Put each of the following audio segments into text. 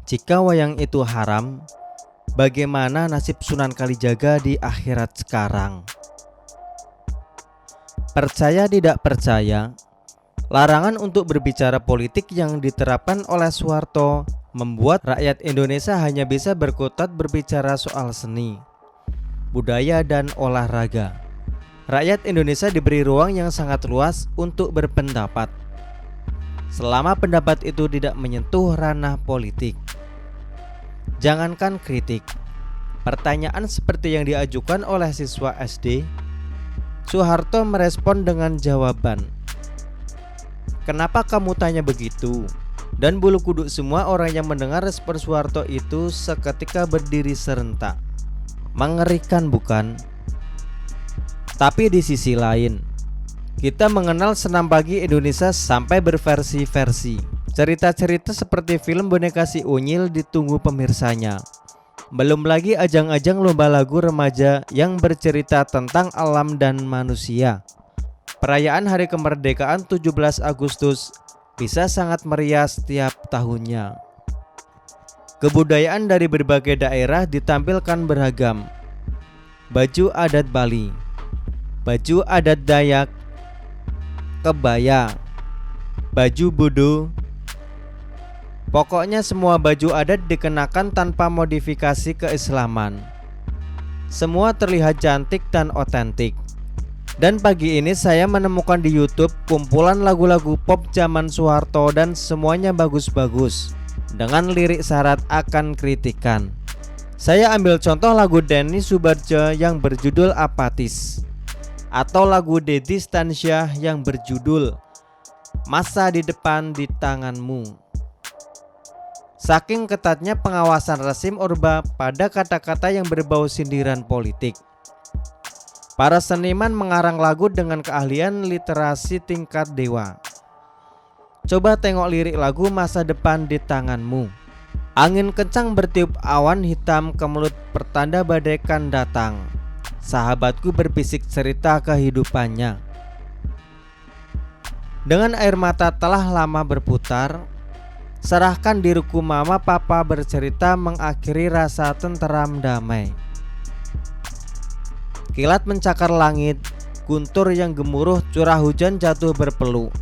Jika wayang itu haram, bagaimana nasib Sunan Kalijaga di akhirat sekarang? Percaya tidak percaya, larangan untuk berbicara politik yang diterapkan oleh Soeharto membuat rakyat Indonesia hanya bisa berkutat berbicara soal seni, budaya, dan olahraga. Rakyat Indonesia diberi ruang yang sangat luas untuk berpendapat, selama pendapat itu tidak menyentuh ranah politik. Jangankan kritik, pertanyaan seperti yang diajukan oleh siswa SD, Soeharto merespon dengan jawaban, "Kenapa kamu tanya begitu?" Dan bulu kuduk semua orang yang mendengar respon Soeharto itu seketika berdiri serentak. Mengerikan bukan? Tapi di sisi lain, kita mengenal senam pagi Indonesia sampai berversi-versi. Cerita-cerita seperti film Boneka Si Unyil ditunggu pemirsanya. Belum lagi ajang-ajang lomba lagu remaja yang bercerita tentang alam dan manusia. Perayaan Hari Kemerdekaan 17 Agustus bisa sangat meriah setiap tahunnya. Kebudayaan dari berbagai daerah ditampilkan beragam. Baju adat Bali, baju adat Dayak, kebaya, baju Bodo. Pokoknya semua baju adat dikenakan tanpa modifikasi keislaman. Semua terlihat cantik dan otentik. Dan pagi ini saya menemukan di YouTube kumpulan lagu-lagu pop zaman Soeharto dan semuanya bagus-bagus, dengan lirik syarat akan kritikan. Saya ambil contoh lagu Denny Sumbardjo yang berjudul Apatis, atau lagu Deddy Stansyah yang berjudul Masa di Depan di Tanganmu. Saking ketatnya pengawasan rezim Orba pada kata-kata yang berbau sindiran politik, para seniman mengarang lagu dengan keahlian literasi tingkat dewa. Coba tengok lirik lagu Masa Depan di Tanganmu. Angin kencang bertiup awan hitam kemelut pertanda badai kan datang. Sahabatku berbisik cerita kehidupannya. Dengan air mata telah lama berputar, serahkan diriku mama papa bercerita mengakhiri rasa tenteram damai. Kilat mencakar langit, guntur yang gemuruh, curah hujan jatuh berpeluk.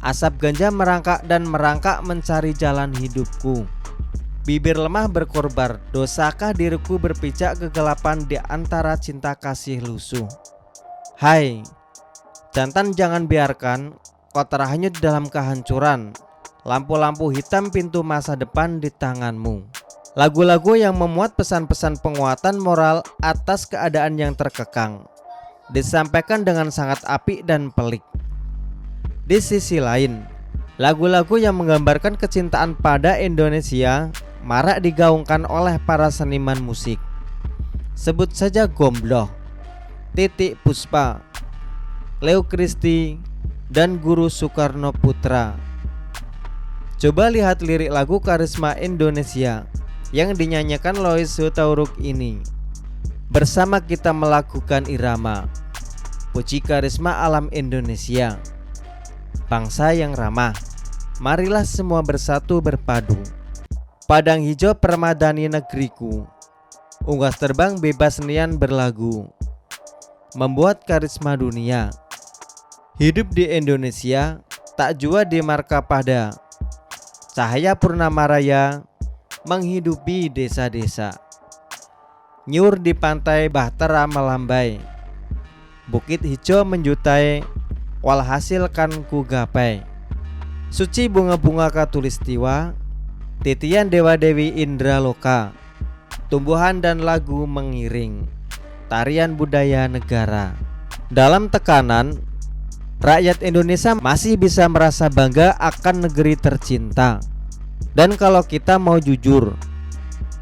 Asap ganja merangkak dan merangkak mencari jalan hidupku. Bibir lemah berkorbar, dosakah diriku berpijak kegelapan di antara cinta kasih lusuh. Hai, jantan jangan biarkan kau terhanyut dalam kehancuran. Lampu-lampu hitam pintu masa depan di tanganmu. Lagu-lagu yang memuat pesan-pesan penguatan moral atas keadaan yang terkekang disampaikan dengan sangat apik dan pelik. Di sisi lain, lagu-lagu yang menggambarkan kecintaan pada Indonesia marak digaungkan oleh para seniman musik. Sebut saja Gombloh, Titik Puspa, Leo Christie, dan Guru Soekarno Putra. Coba lihat lirik lagu Karisma Indonesia yang dinyanyikan Lois Hutauruk ini. Bersama kita melakukan irama, puji karisma alam Indonesia. Bangsa yang ramah, marilah semua bersatu berpadu. Padang hijau permadani negeriku, unggas terbang bebas nian berlagu, membuat karisma dunia. Hidup di Indonesia, tak jua di Markapada. Cahaya Purnama Raya menghidupi desa-desa. Nyur di pantai Bahtera melambai, bukit hijau menjutai, walhasil kan ku gapai. Suci bunga-bunga katulistiwa, titian dewa-dewi Indraloka, tumbuhan dan lagu mengiring, tarian budaya negara. Dalam tekanan, rakyat Indonesia masih bisa merasa bangga akan negeri tercinta. Dan kalau kita mau jujur,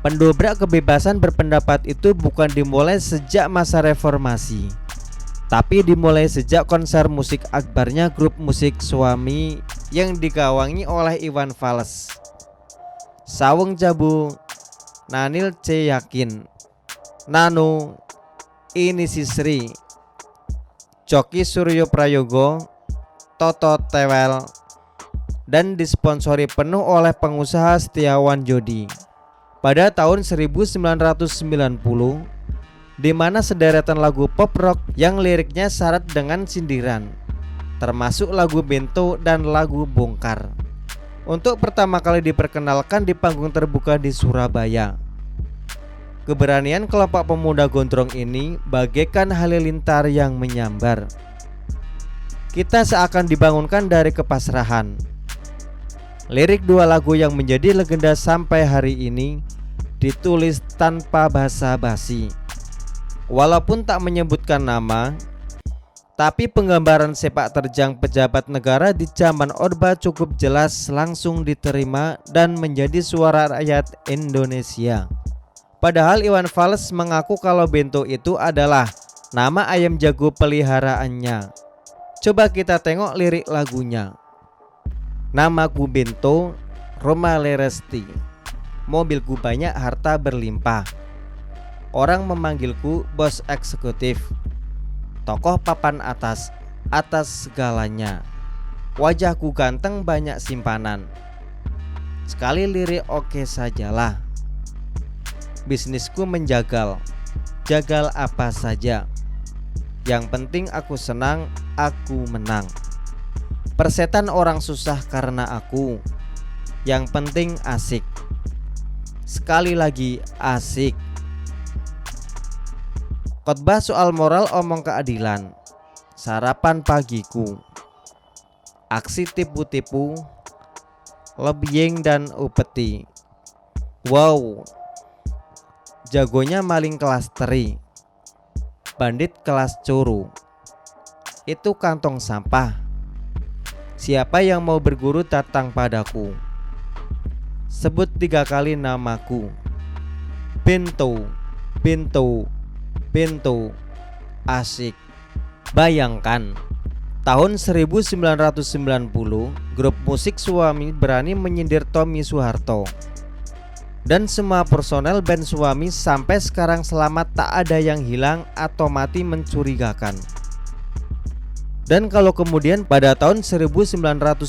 pendobrak kebebasan berpendapat itu bukan dimulai sejak masa reformasi, tapi dimulai sejak konser musik akbarnya grup musik Suami yang digawangi oleh Iwan Fals, Sawung Jabu, Nanil C. Yakin, Nano, Ini Si Sri, Coki Suryo Prayogo, Toto Tewel, dan disponsori penuh oleh pengusaha Setiawan Jodi. Pada tahun 1990, di mana sederetan lagu pop rock yang liriknya syarat dengan sindiran, termasuk lagu Bento dan lagu Bongkar, untuk pertama kali diperkenalkan di panggung terbuka di Surabaya. Keberanian kelompok pemuda gondrong ini bagaikan halilintar yang menyambar. Kita seakan dibangunkan dari kepasrahan. Lirik dua lagu yang menjadi legenda sampai hari ini ditulis tanpa basa-basi. Walaupun tak menyebutkan nama, tapi penggambaran sepak terjang pejabat negara di zaman Orde cukup jelas langsung diterima dan menjadi suara rakyat Indonesia. Padahal Iwan Fals mengaku kalau Bento itu adalah nama ayam jago peliharaannya. Coba kita tengok lirik lagunya. Namaku Bento, rumah Leresti, mobilku banyak, harta berlimpah. Orang memanggilku bos eksekutif, tokoh papan atas, atas segalanya. Wajahku ganteng, banyak simpanan. Sekali lirik oke sajalah. Bisnisku menjagal, jagal apa saja. Yang penting aku senang, aku menang. Persetan orang susah karena aku. Yang penting asik. Sekali lagi asik. Khotbah soal moral, omong keadilan. Sarapan pagiku. Aksi tipu-tipu, lobbying dan upeti. Wow, jagonya maling kelas teri, bandit kelas curu. Itu kantong sampah. Siapa yang mau berguru datang padaku. Sebut 3 kali namaku. Bento, Bento, Bento. Asik. Bayangkan, tahun 1990, grup musik Suami berani menyindir Tommy Soeharto. Dan semua personel band Suami sampai sekarang selamat, tak ada yang hilang atau mati mencurigakan. Dan kalau kemudian pada tahun 1998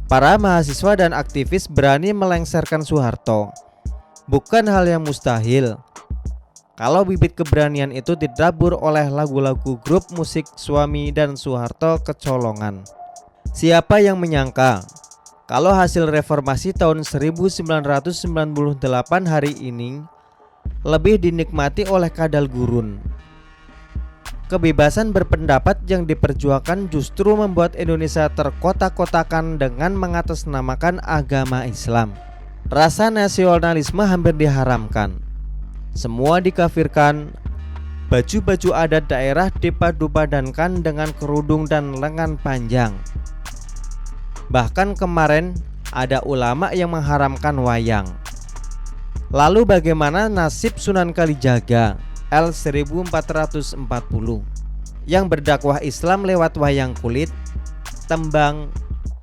para mahasiswa dan aktivis berani melengsarkan Soeharto, bukan hal yang mustahil kalau bibit keberanian itu didabur oleh lagu-lagu grup musik Suami dan Soeharto kecolongan. Siapa yang menyangka kalau hasil reformasi tahun 1998 hari ini lebih dinikmati oleh kadal gurun. Kebebasan berpendapat yang diperjuangkan justru membuat Indonesia terkotak-kotakan dengan mengatasnamakan agama Islam. Rasa nasionalisme hampir diharamkan. Semua dikafirkan. Baju-baju adat daerah dipadu-padankan dengan kerudung dan lengan panjang. Bahkan kemarin ada ulama yang mengharamkan wayang. Lalu bagaimana nasib Sunan Kalijaga L1440 yang berdakwah Islam lewat wayang kulit, tembang,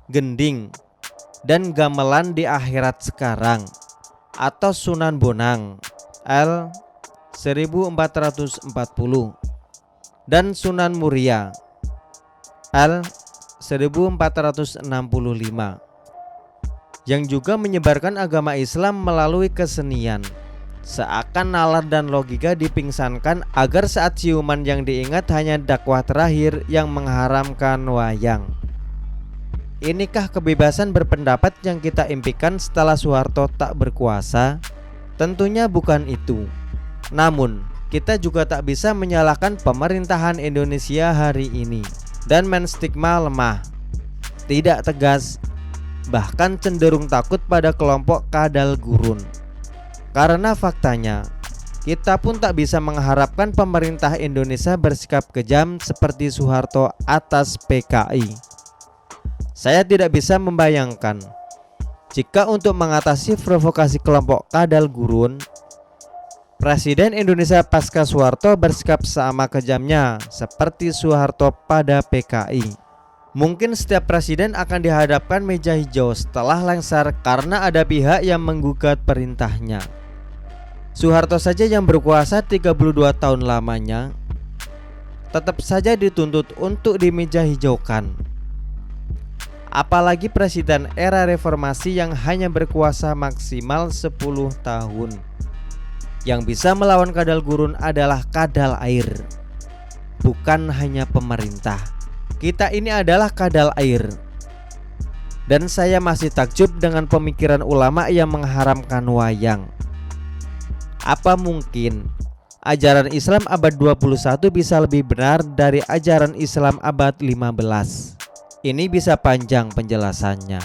gending, dan gamelan di akhirat sekarang? Atau Sunan Bonang L1440 dan Sunan Muria L1465 yang juga menyebarkan agama Islam melalui kesenian. Seakan nalar dan logika dipingsankan agar saat ciuman yang diingat hanya dakwah terakhir yang mengharamkan wayang. Inikah kebebasan berpendapat yang kita impikan setelah Soeharto tak berkuasa? Tentunya bukan itu. Namun, kita juga tak bisa menyalahkan pemerintahan Indonesia hari ini dan menstigma lemah, tidak tegas, bahkan cenderung takut pada kelompok kadal gurun. Karena faktanya, kita pun tak bisa mengharapkan pemerintah Indonesia bersikap kejam seperti Soeharto atas PKI. Saya tidak bisa membayangkan jika untuk mengatasi provokasi kelompok kadal gurun, Presiden Indonesia pasca Soeharto bersikap sama kejamnya seperti Soeharto pada PKI. Mungkin setiap presiden akan dihadapkan meja hijau setelah lengser karena ada pihak yang menggugat perintahnya. Soeharto saja yang berkuasa 32 tahun lamanya tetap saja dituntut untuk dimeja hijaukan. Apalagi presiden era reformasi yang hanya berkuasa maksimal 10 tahun. Yang bisa melawan kadal gurun adalah kadal air, bukan hanya pemerintah. Kita ini adalah kadal air. Dan saya masih takjub dengan pemikiran ulama yang mengharamkan wayang. Apa mungkin ajaran Islam abad 21 bisa lebih benar dari ajaran Islam abad 15? Ini bisa panjang penjelasannya.